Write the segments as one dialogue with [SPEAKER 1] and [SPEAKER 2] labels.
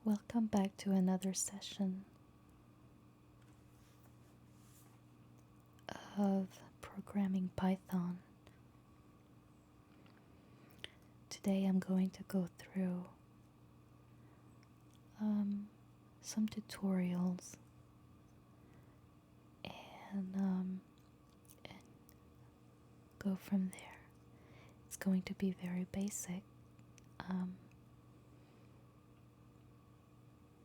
[SPEAKER 1] Welcome back to another session of programming Python. Today I'm going to go through some tutorials and go from there. It's going to be very basic,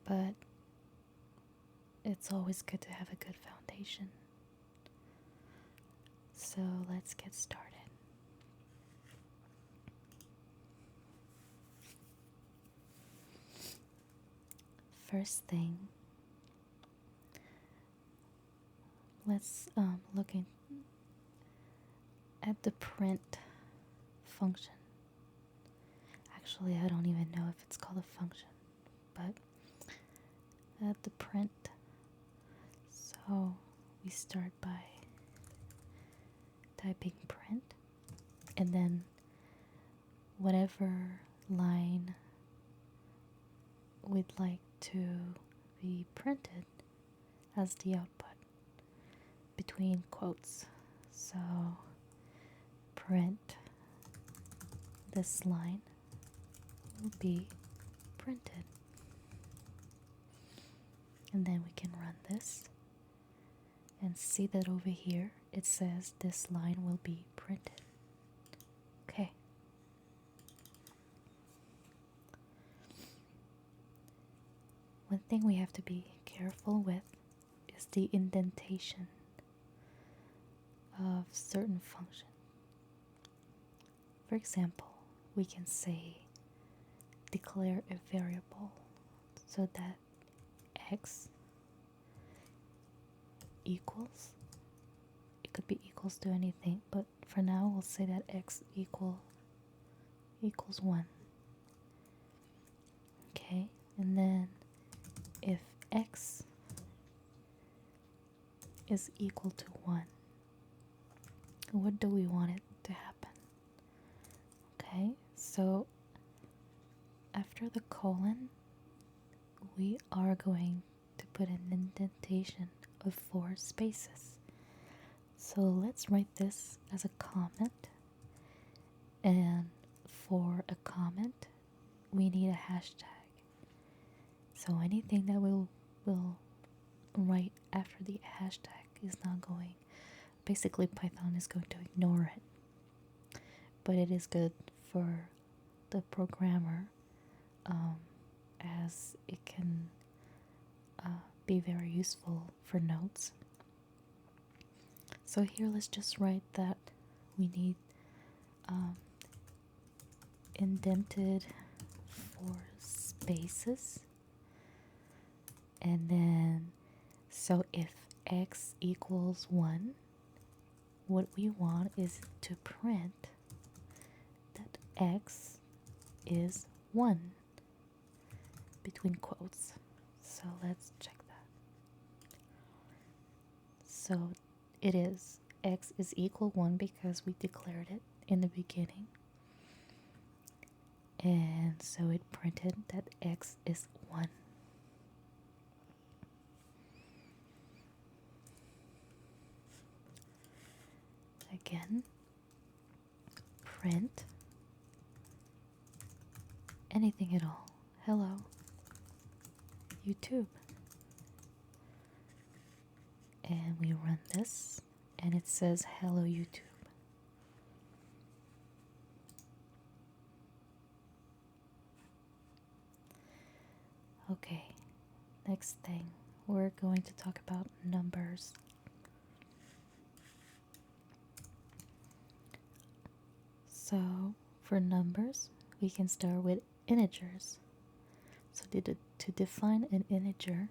[SPEAKER 1] but it's always good to have a good foundation. So let's get started. First thing, let's look at the print function. Actually, I don't even know if it's called a function, but at the print. So we start by typing print, and then whatever line we'd like to be printed as the output between quotes. So print this line will be printed, and then we can run this and see that over here it says this line will be printed. Okay. One thing we have to be careful with is the indentation of certain functions. For example, we can say declare a variable so that x equals, it could be equals to anything, but for now we'll say that x equals 1. Okay, and then if x is equal to 1, what do we want it to happen? Okay, so after the colon, we are going to put an indentation of 4 spaces. So let's write this as a comment, and for a comment we need a hashtag. So anything that we'll write after the hashtag is not going, basically Python is going to ignore it, but it is good for the programmer, as it can be very useful for notes. So here let's just write that we need indented 4 spaces, and then so if x equals 1, what we want is to print that x is 1 between quotes. So let's check that. So it is, x is equal 1 because we declared it in the beginning, and so it printed that x is 1. Again, print anything at all. Hello, YouTube. And we run this, and it says hello YouTube. Okay, next thing, we're going to talk about numbers. So for numbers, we can start with integers. So to define an integer,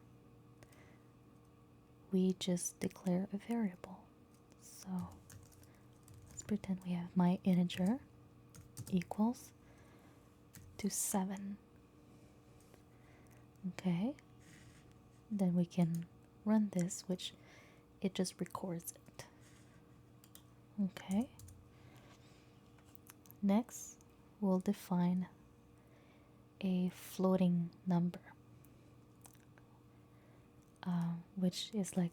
[SPEAKER 1] we just declare a variable. So let's pretend we have my integer equals to 7. Okay, then we can run this, which it just records it. Okay, next we'll define a floating number. which is like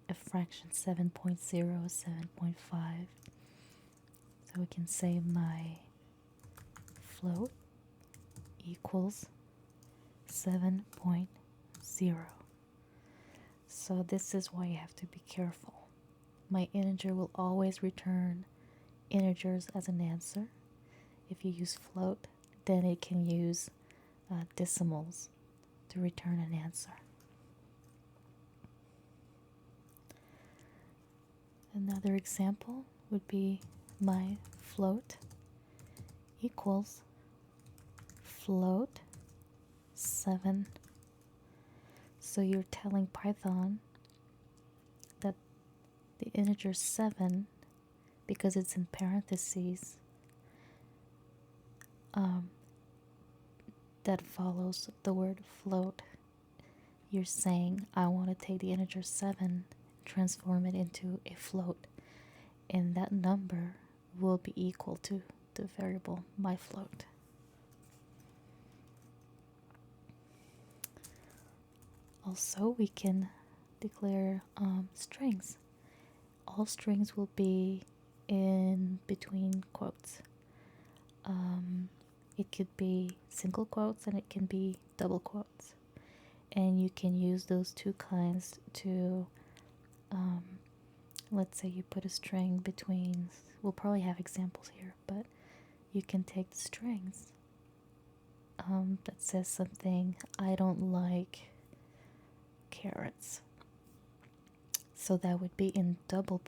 [SPEAKER 1] a fraction 7.0, 7.5. So we can say my float equals 7.0. So this is why you have to be careful. My integer will always return integers as an answer. If you use float, then it can use decimals to return an answer. Another example would be my float equals float 7. So you're telling Python that the integer 7, because it's in parentheses, that follows the word float. You're saying, I want to take the integer 7, transform it into a float, and that number will be equal to the variable my float. Also, we can declare strings. All strings will be in between quotes. It could be single quotes and it can be double quotes. And you can use those two kinds to, let's say you put a string between, we'll probably have examples here, but you can take the strings that says something, I don't like carrots. So that would be in double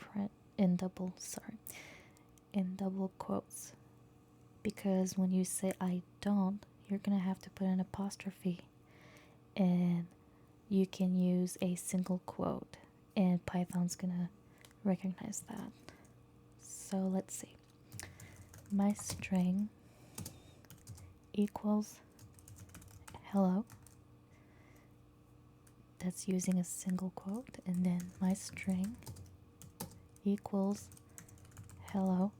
[SPEAKER 1] quotes. Because when you say I don't, you're going to have to put an apostrophe. And you can use a single quote. And Python's going to recognize that. So let's see. My string equals hello. That's using a single quote. And then my string equals hello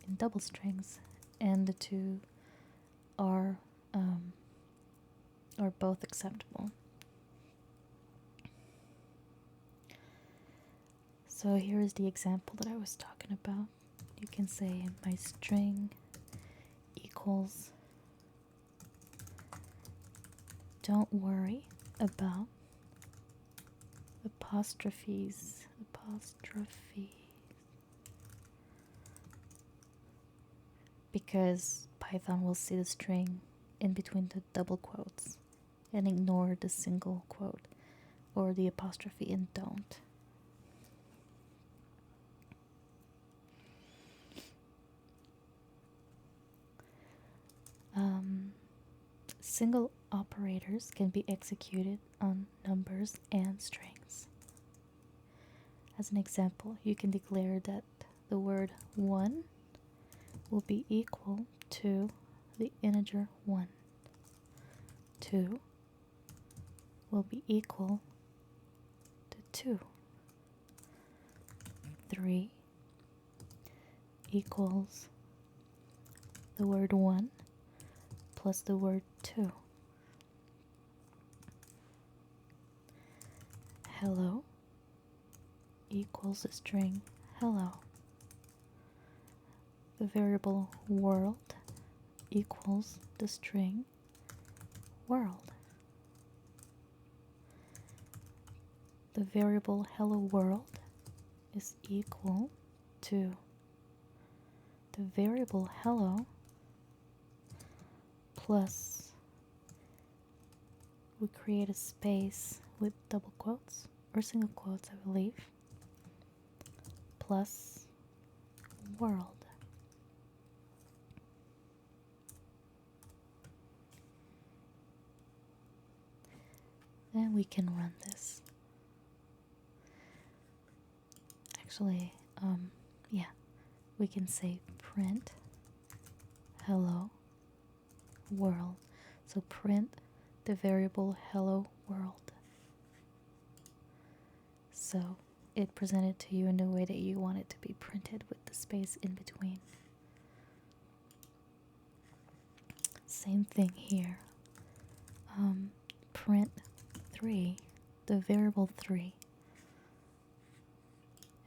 [SPEAKER 1] in double strings. And the two are both acceptable. So here is the example that I was talking about. You can say my string equals don't worry about apostrophes. Because Python will see the string in between the double quotes and ignore the single quote or the apostrophe and don't. Single operators can be executed on numbers and strings. As an example, you can declare that the word 1 will be equal to the integer 1. 2 will be equal to 2. 3 equals the word 1 plus the word 2. Hello equals the string hello. The variable world equals the string world. The variable hello world is equal to the variable hello plus, we create a space with double quotes or single quotes, I believe, plus world. And we can run this. Actually, yeah, we can say print hello world. So print the variable hello world. So it presented to you in the way that you want it to be printed with the space in between. Same thing here. Print 3, the variable 3,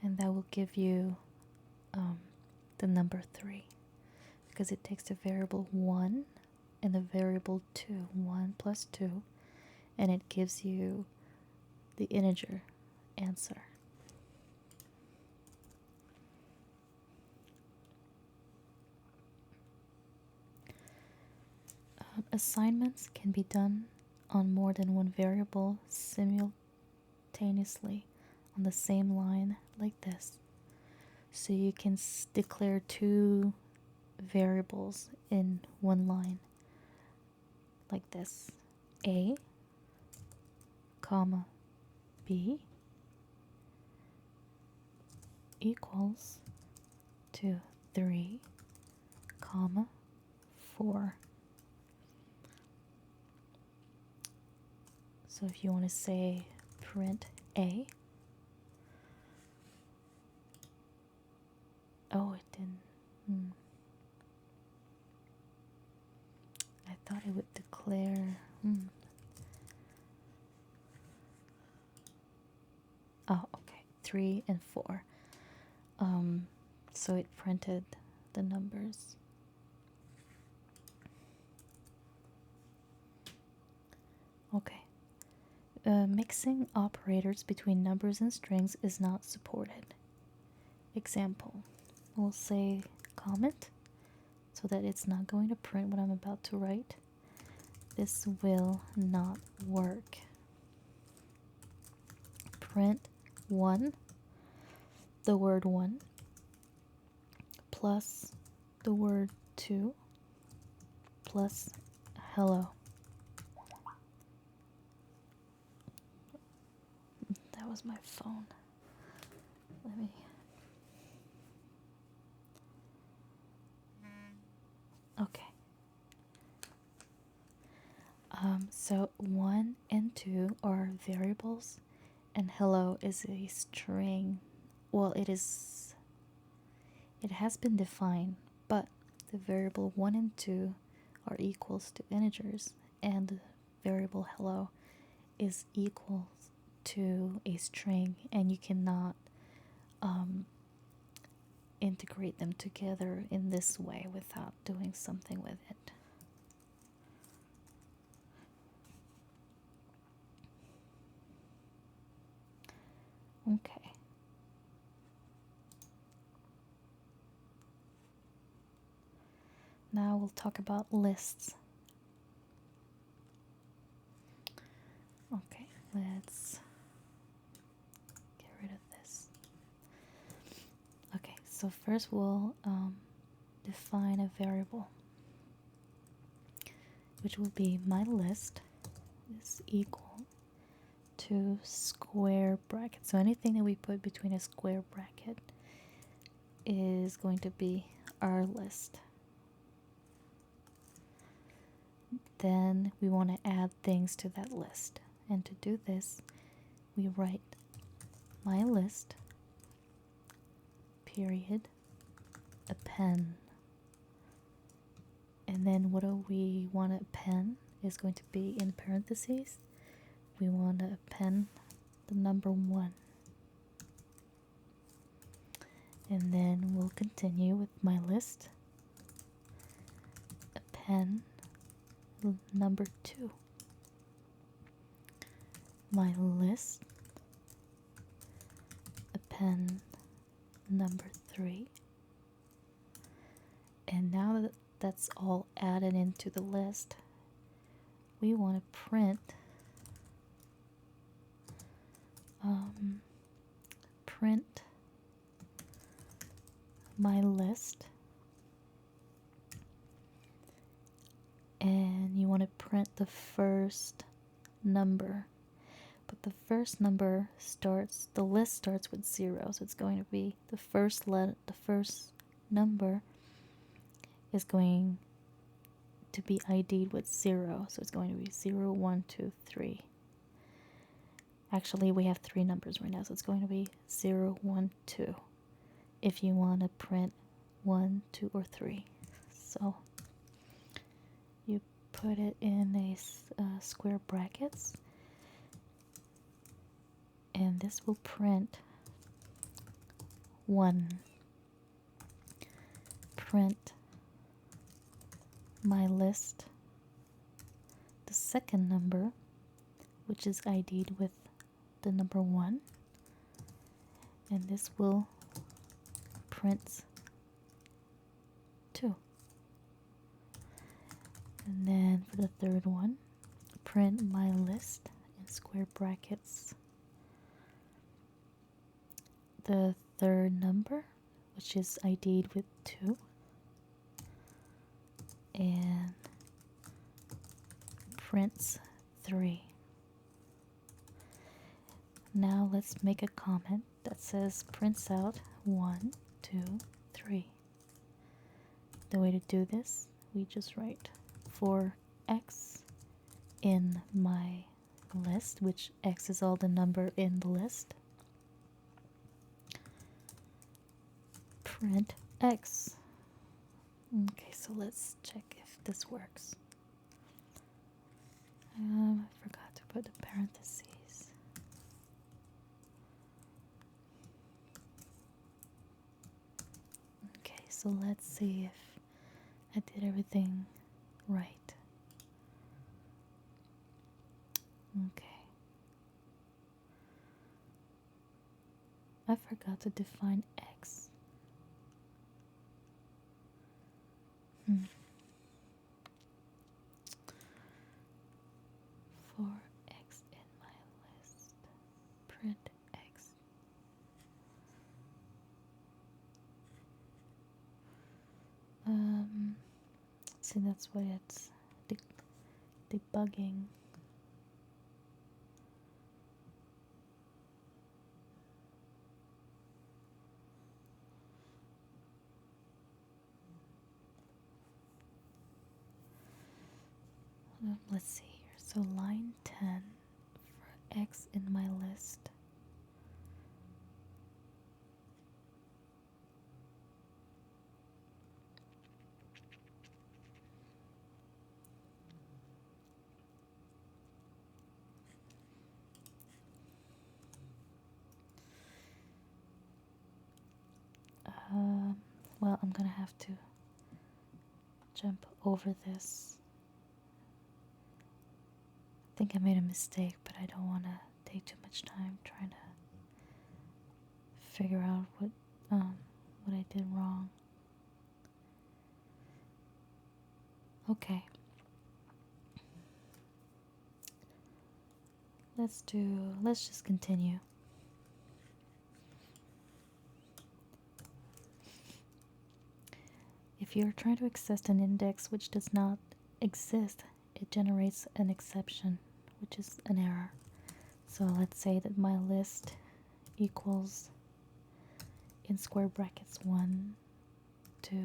[SPEAKER 1] and that will give you the number 3, because it takes the variable 1 and the variable 2, 1 plus 2, and it gives you the integer answer. Assignments can be done on more than one variable simultaneously on the same line like this. So you can declare 2 variables in one line like this. A, comma, B equals to 3, comma, 4. So if you want to say print A, oh, it didn't. I thought it would declare. Oh, okay, 3 and 4. So it printed the numbers. Okay. Mixing operators between numbers and strings is not supported. Example, we'll say comment so that it's not going to print what I'm about to write. This will not work. Print 1, the word 1, plus the word 2, plus hello. That was my phone. Let me. Okay. So 1 and 2 are variables, and hello is a string. Well, it has been defined, but the variable 1 and 2 are equals to integers, and the variable hello is equal to a string, and you cannot integrate them together in this way without doing something with it. Okay. Now we'll talk about lists. Okay, let's get rid of this. Okay, so first we'll define a variable, which will be my list is equal to square bracket. So anything that we put between a square bracket is going to be our list. Then we want to add things to that list. And to do this, we write my list, period, append. And then what do we want to append is going to be in parentheses. We want to append the number 1. And then we'll continue with my list, append number 2. My list, append number 3. And now that that's all added into the list, we want to print my list, and you want to print the first number, but the first number starts, the list starts with 0, so it's going to be the first number is going to be ID'd with 0, so it's going to be 0, 1, 2, 3. Actually, we have 3 numbers right now, so it's going to be 0, 1, 2 if you want to print 1, 2, or 3. So you put it in a square brackets, and this will print 1. Print my list, the second number, which is ID'd with the number 1, and this will print 2. And then for the third one, print my list in square brackets, the third number, which is ID'd with 2, and prints 3. Now let's make a comment that says prints out 1, 2, 3. The way to do this, we just write for x in my list, which x is all the number in the list, print x. Okay, so let's check if this works. I forgot to put the parentheses. Okay, so let's see if I did everything right. Okay. I forgot to define x. For x in my list, print x. See, that's why it's debugging. Let's see here. So line 10 for x in my list. Well, I'm gonna have to jump over this. I think I made a mistake, but I don't want to take too much time trying to figure out what I did wrong. Okay. Let's just continue. If you're trying to access an index which does not exist, it generates an exception, which is an error. So let's say that my list equals, in square brackets, 1, 2,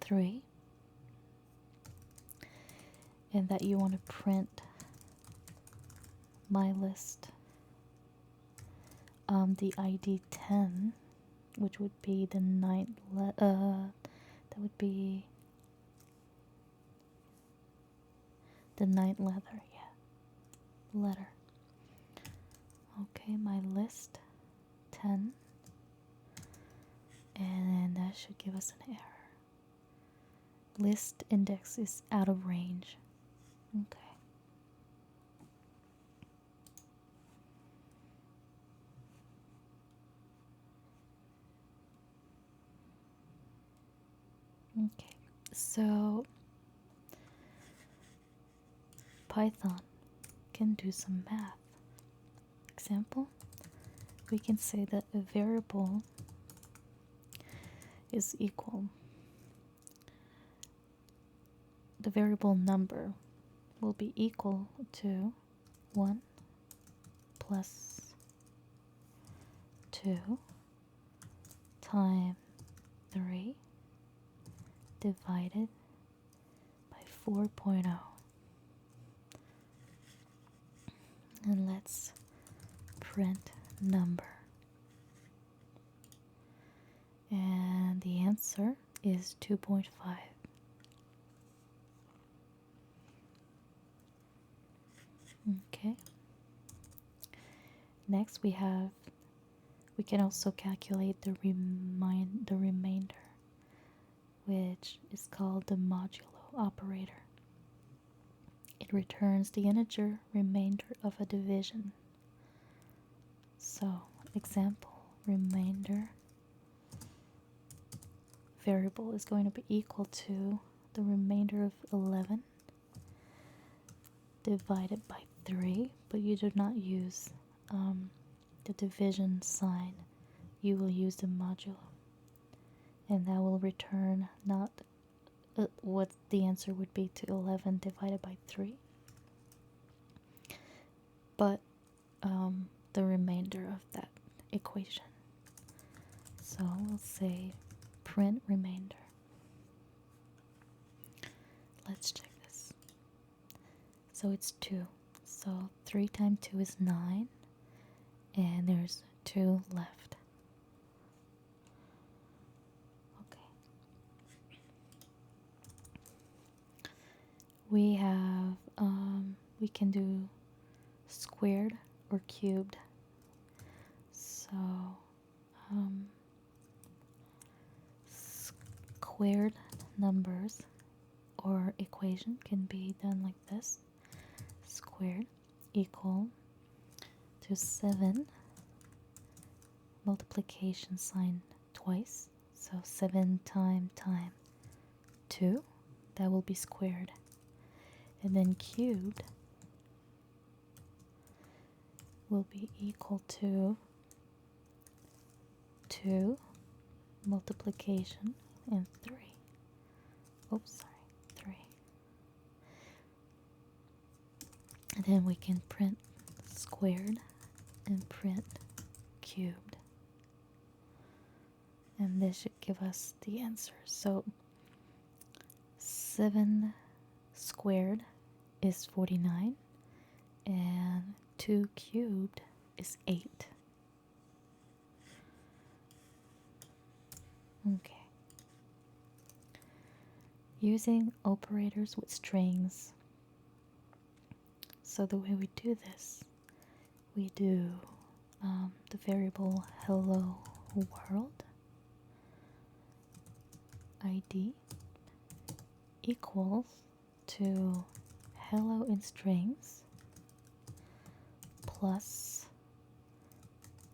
[SPEAKER 1] 3, and that you want to print my list the ID 10, which would be the ninth that would be the ninth letter, letter. Okay, my list 10, and that should give us an error. List index is out of range. Okay. Okay, so Python can do some math. Example, we can say that a variable is equal, the variable number will be equal to 1 plus 2 times 3 divided by 4.0. And let's print number. And the answer is 2.5. Okay. Next we can also calculate the remainder, which is called the modulo operator. It returns the integer remainder of a division. So, example, remainder variable is going to be equal to the remainder of 11 divided by 3, but you do not use the division sign. You will use the modulo, and that will return not what the answer would be to 11 divided by 3, but the remainder of that equation. So we'll say print remainder. Let's check this. So it's 2. So 3 times 2 is 9, and there's 2 left. Okay. We have, we can do squared or cubed. So, squared numbers or equation can be done like this. Squared equal to 7 multiplication sign twice. So 7 times 2, that will be squared. And then cubed will be equal to 2 multiplication and 3. Oops, sorry, 3. And then we can print squared and print cubed. And this should give us the answer. So 7 squared is 49, and 2 cubed is 8. Okay. Using operators with strings. So the way we do this, we do the variable hello world ID equals to hello in strings plus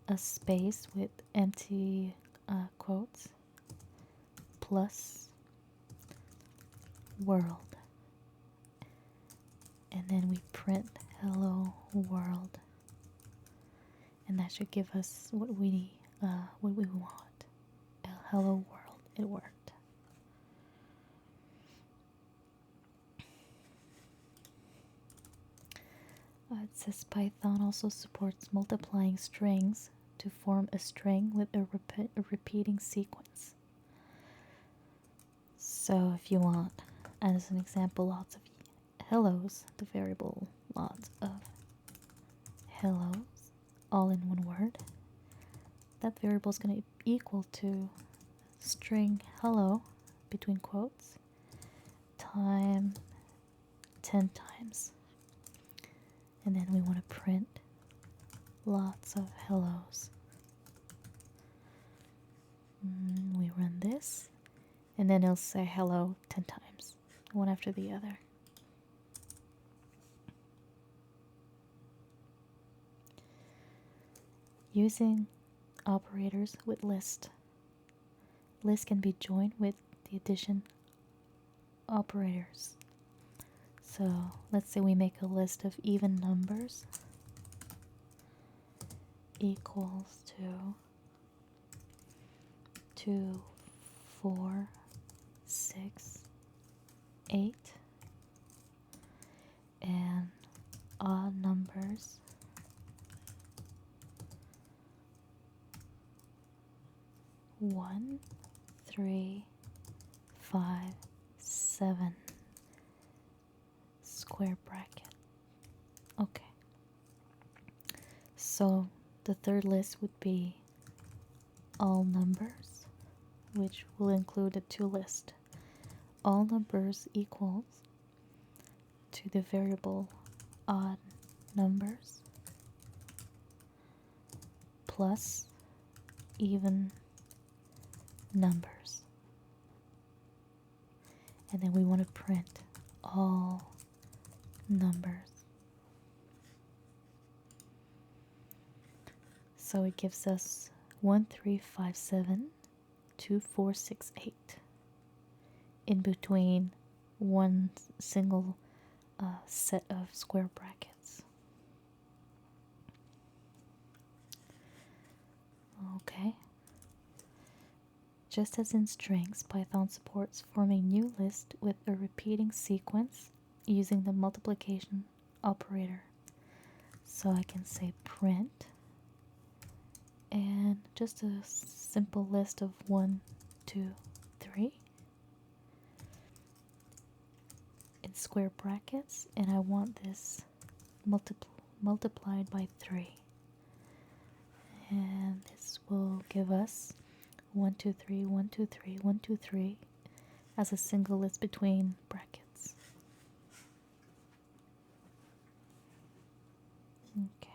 [SPEAKER 1] a space with empty quotes plus world, and then we print hello world, and that should give us what we want. Hello world. It worked. It says Python also supports multiplying strings to form a string with a repeating sequence. So if you want, as an example, lots of hellos, the variable lots of hellos, all in one word, that variable is going to equal to string hello, between quotes, time 10 times. And then we want to print lots of hellos. We run this, and then it'll say hello 10 times, one after the other. Using operators with list. List can be joined with the addition operators. So let's say we make a list of even numbers equals to 2, 4, 6, 8, and odd numbers 1, 3, 5, 7. Square bracket. Okay. So the third list would be all numbers, which will include a 2 list. All numbers equals to the variable odd numbers plus even numbers. And then we want to print all numbers. So it gives us 13572468 in between one single set of square brackets. Okay. Just as in strings, Python supports forming new lists with a repeating sequence using the multiplication operator. So I can say print and just a simple list of 1, 2, 3 in square brackets, and I want this multiplied by 3. And this will give us 1, 2, 3, 1, 2, 3, 1, 2, 3 as a single list between brackets. Okay.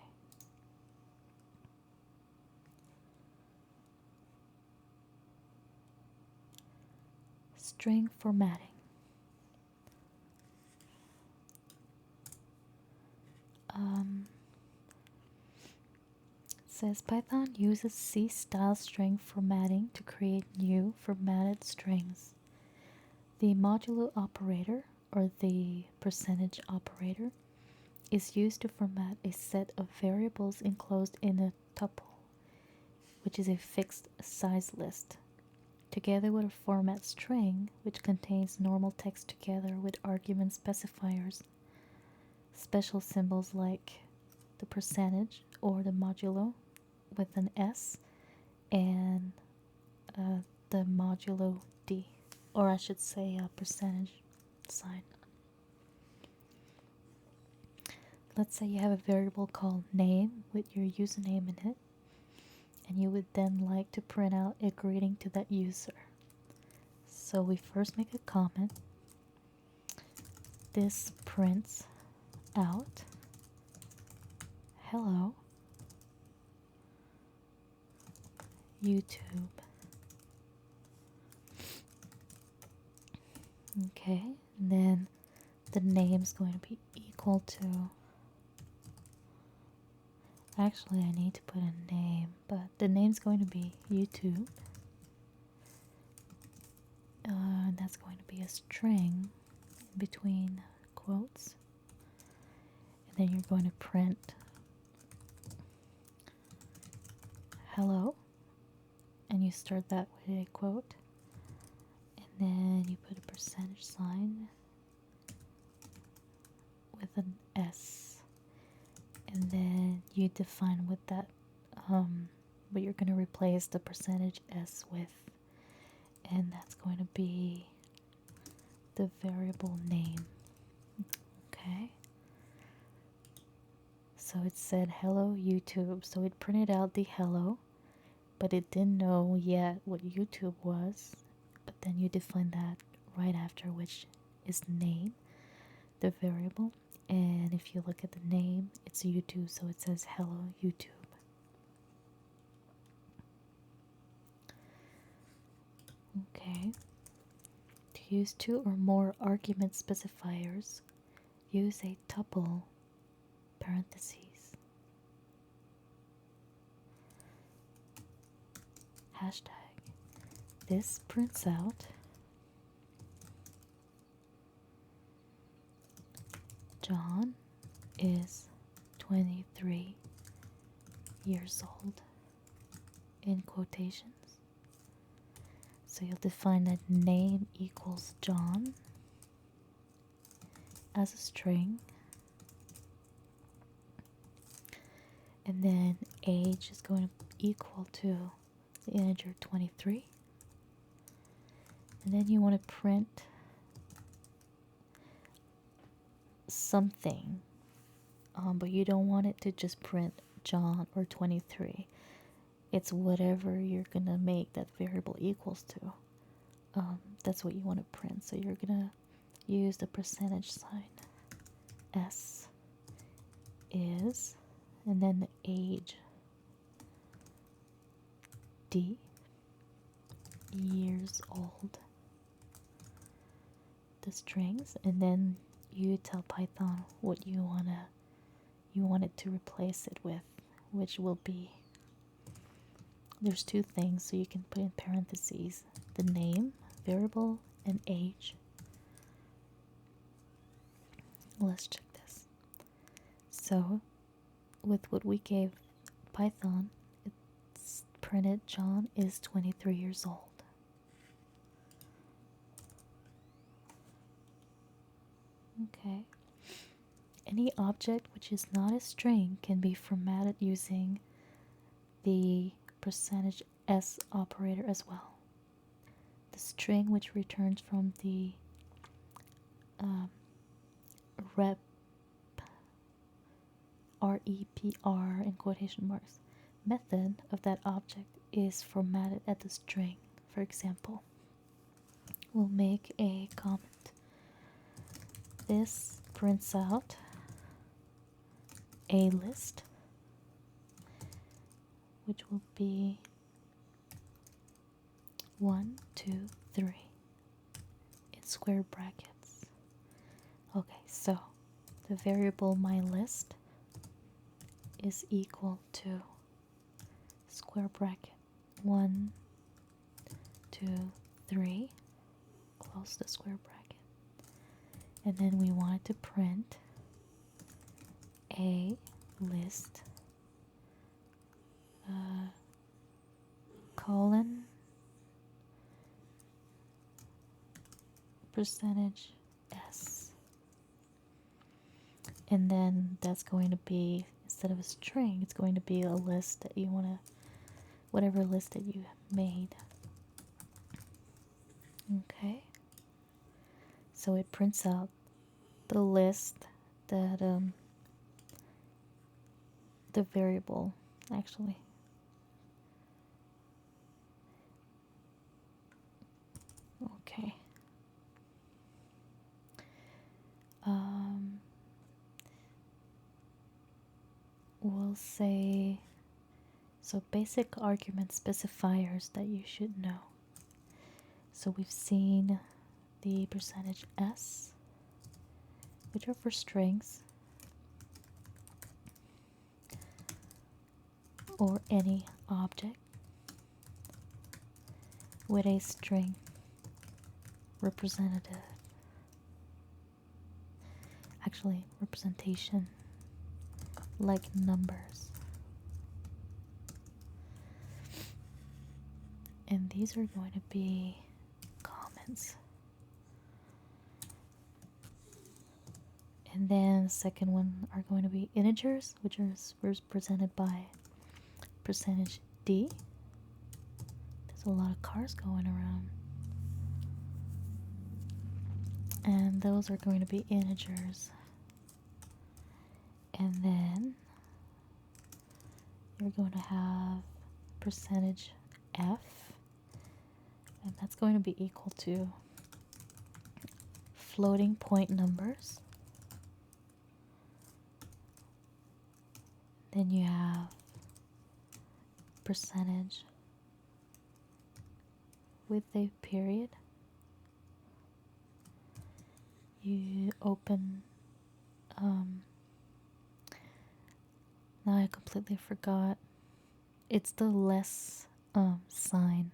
[SPEAKER 1] String formatting. Says Python uses C-style string formatting to create new formatted strings. The modulo operator, or the percentage operator, is used to format a set of variables enclosed in a tuple, which is a fixed size list, together with a format string, which contains normal text together with argument specifiers, special symbols like the percentage or the modulo with an S, and the modulo D, or I should say a percentage sign. Let's say you have a variable called name with your username in it, and you would then like to print out a greeting to that user. So we first make a comment. This prints out hello YouTube. Okay, and then the name's going to be equal to, actually I need to put a name, but the name's going to be YouTube. And that's going to be a string in between quotes. And then you're going to print hello, and you start that with a quote, and then you put a percentage sign with an S, and then you define what that what you're going to replace the percentage S with, and that's going to be the variable name. Okay, so it said hello YouTube, so it printed out the hello, but it didn't know yet what YouTube was. But then you define that right after, which is name, the variable. And if you look at the name, it's YouTube, so it says hello YouTube. Okay. To use 2 or more argument specifiers, use a tuple parentheses. Hashtag. This prints out John is 23 years old in quotations. So you'll define that name equals John as a string, and then age is going to be equal to the integer 23, and then you want to print something, but you don't want it to just print John or 23. It's whatever you're gonna make that variable equals to. That's what you want to print. So you're gonna use the percentage sign. S is, and then the age D, years old, the strings, and then you tell Python what you want it to replace it with, which will be, there's two things, so you can put in parentheses the name, variable, and age. Let's check this. So with what we gave Python, it's printed John is 23 years old. Okay. Any object which is not a string can be formatted using the %s operator as well. The string which returns from the rep REPR in quotation marks method of that object is formatted as a string. For example, we'll make a comment. This prints out a list, which will be 1, 2, 3 in square brackets. Okay, so the variable myList is equal to square bracket 1, 2, 3, close the square bracket, and then we want to print a list colon %s, and then that's going to be, instead of a string, it's going to be a list that you want to, whatever list that you made. Okay, so it prints out the list that the variable actually okay we'll say, so basic argument specifiers that you should know. So we've seen the %s, which are for strings or any object with a string representative, actually representation, like numbers. And these are going to be comments. And then the second one are going to be integers, which are represented by %d. There's a lot of cars going around. And those are going to be integers. And then you're going to have %f, and that's going to be equal to floating point numbers. Then you have percentage with a period. You open, now I completely forgot. It's the less sign,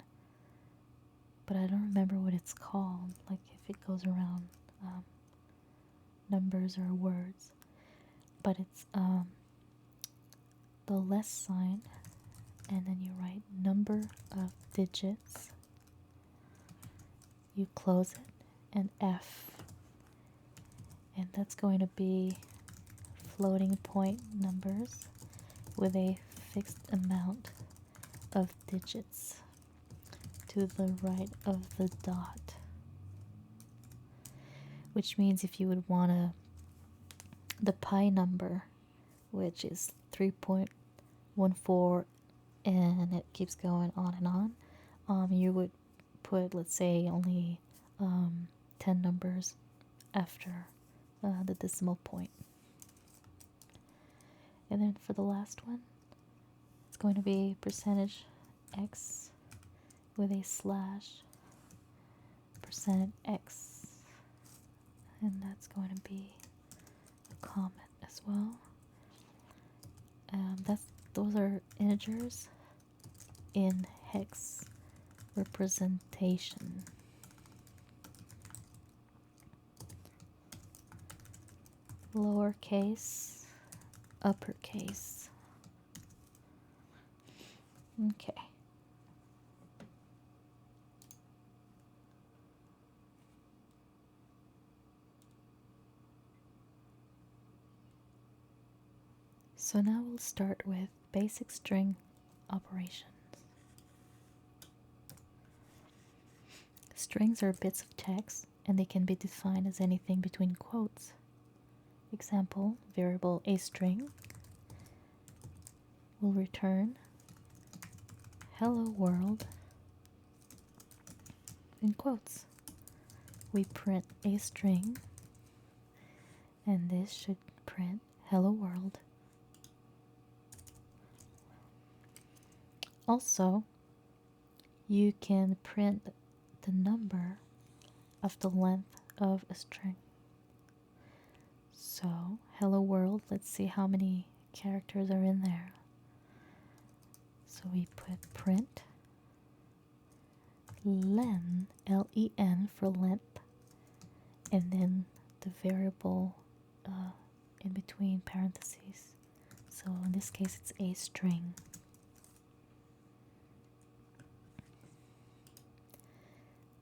[SPEAKER 1] but I don't remember what it's called, like if it goes around numbers or words. But it's the less sign, and then you write number of digits, you close it, and F, and that's going to be floating point numbers with a fixed amount of digits to the right of the dot, which means if you would want the pi number, which is 3.14, and it keeps going on and on, you would put, let's say, only 10 numbers after the decimal point. And then for the last one, it's going to be x with a slash %x, and that's going to be a comment as well. Those are integers in hex representation. Lowercase, uppercase. Okay. So now we'll start with basic string operations. Strings are bits of text, and they can be defined as anything between quotes. Example, variable a string will return hello world in quotes. We print a string, and this should print hello world. Also, you can print the number of the length of a string. So, hello world, let's see how many characters are in there. So we put print len, L-E-N for length, and then the variable in between parentheses. So in this case it's a string.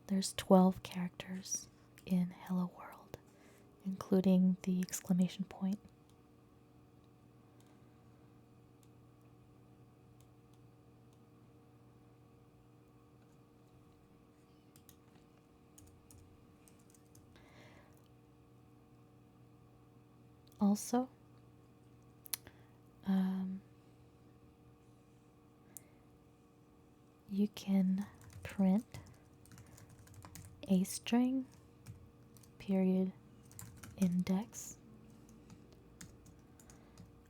[SPEAKER 1] There's 12 characters in hello world, including the exclamation point. Also, you can print a string, period, index,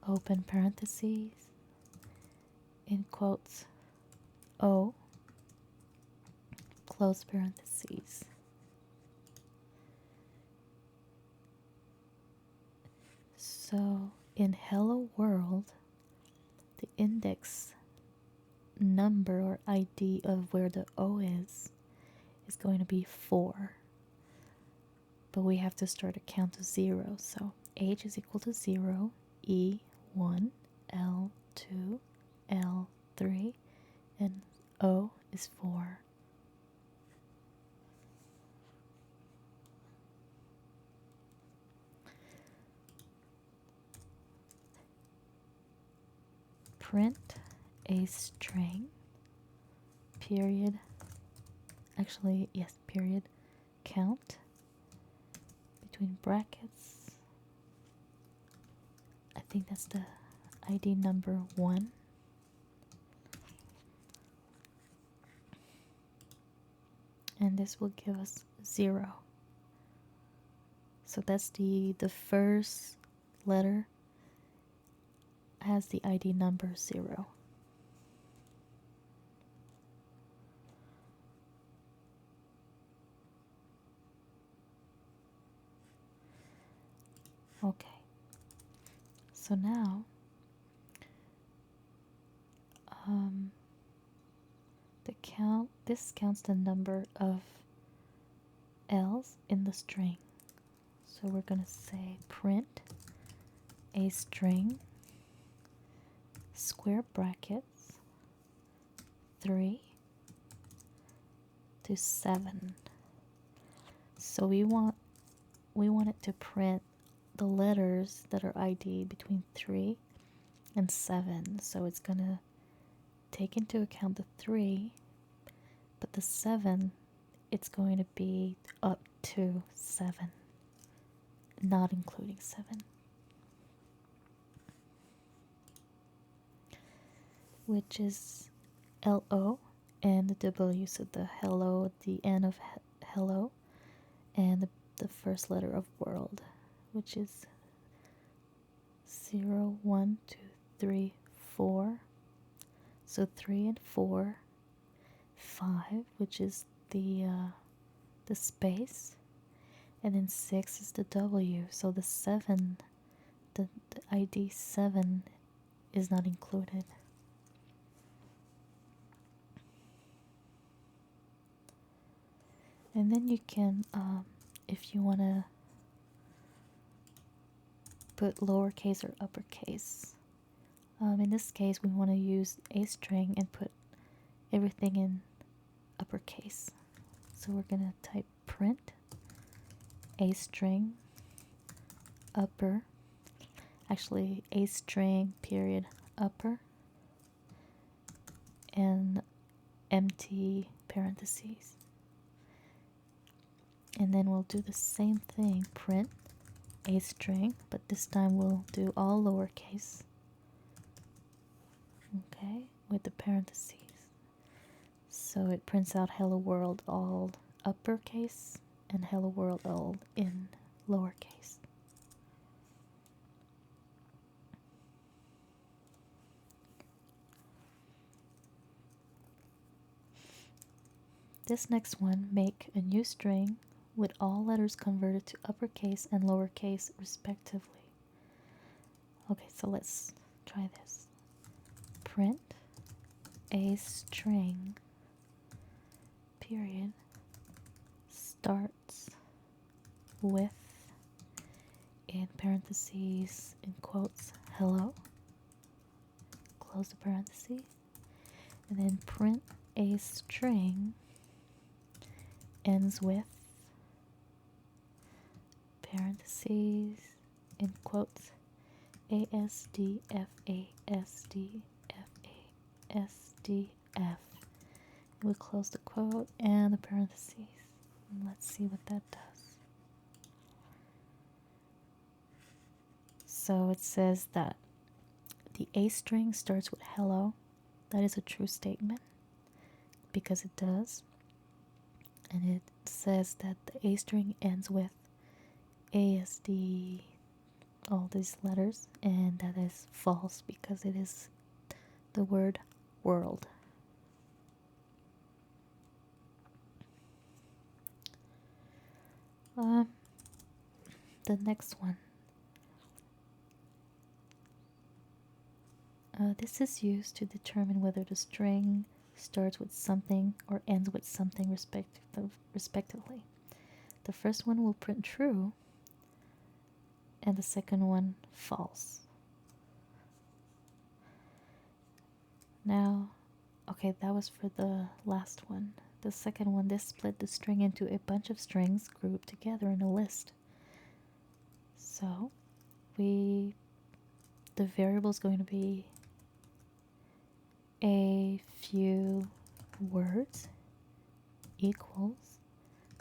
[SPEAKER 1] open parentheses, in quotes, O, close parentheses. So in hello world, the index number or ID of where the O is going to be 4. But we have to start a count to 0. So H is equal to 0, E 1, L 2, L 3, and O is 4. Print a string, period, actually, yes, period, count, between brackets, I think that's the ID number 1. And this will give us 0. So that's the first letter has the ID number 0. Okay. So now this counts the number of L's in the string. So we're going to say print a string, square brackets, 3 to 7. So we want it to print the letters that are ID between 3 and 7. So it's going to take into account the 3, but the 7, it's going to be up to 7, not including 7. Which is LO and the W, so the hello, the N of hello, and the first letter of world, which is 0, 1, 2, 3, 4. So 3 and 4 5, which is the space, and then 6 is the W. So the 7, the ID 7 is not included. And then you can, if you want to put lowercase or uppercase. In this case, we want to use a string and put everything in uppercase. So we're going to type print a string upper, actually a string period upper, and empty parentheses. And then we'll do the same thing, print a string, but this time we'll do all lowercase, okay, with the parentheses. So it prints out hello world all uppercase and hello world all in lowercase. This next one, make a new string with all letters converted to uppercase and lowercase respectively. Okay, so let's try this. Print a string period starts with, in parentheses, in quotes, hello, close the parentheses, and then print a string ends with, parentheses, in quotes, ASDFASDFASDF. We'll close the quote and the parentheses. And let's see what that does. So it says that the A string starts with hello. That is a true statement because it does. And it says that the A string ends with ASD, all these letters, and that is false because it is the word world. The next one. This is used to determine whether the string starts with something or ends with something respectively. The first one will print true, and the second one false. Now, okay, that was for the last one. The second one, this split the string into a bunch of strings grouped together in a list. So, the variable is going to be a few words equals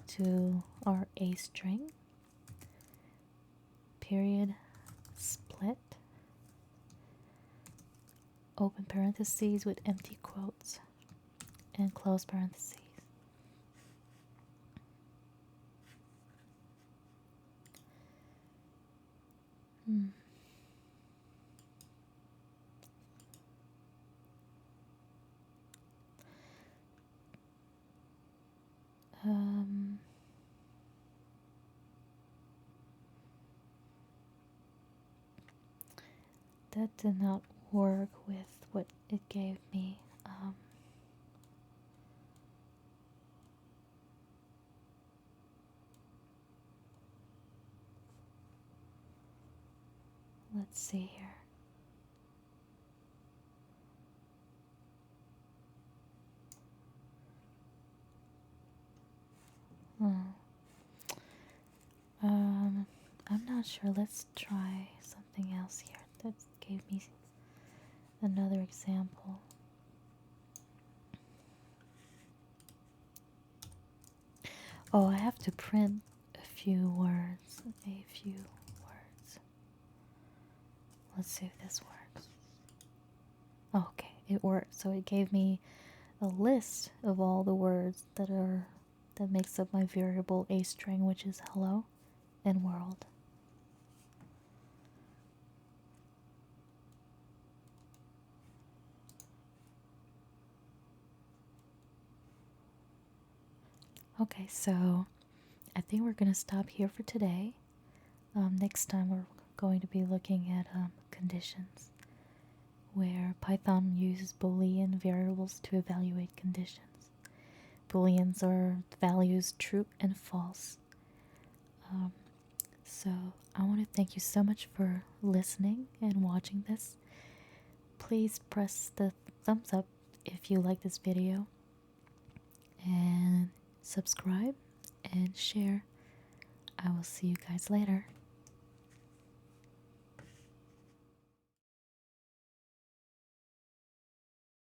[SPEAKER 1] to our A string, period, split, open parentheses with empty quotes, and close parentheses. That did not work with what it gave me. Let's see here. I'm not sure. Let's try something else here. That gave me another example. Oh, I have to print a few words. A few words. Let's see if this works. Oh, okay, it worked. So it gave me a list of all the words that makes up my variable A string, which is hello and world. Okay, so I think we're gonna stop here for today. Next time we're going to be looking at conditions, where Python uses Boolean variables to evaluate conditions. Booleans are values true and false. So I want to thank you so much for listening and watching this. Please press the thumbs up if you like this video, and subscribe and share. I will see you guys later.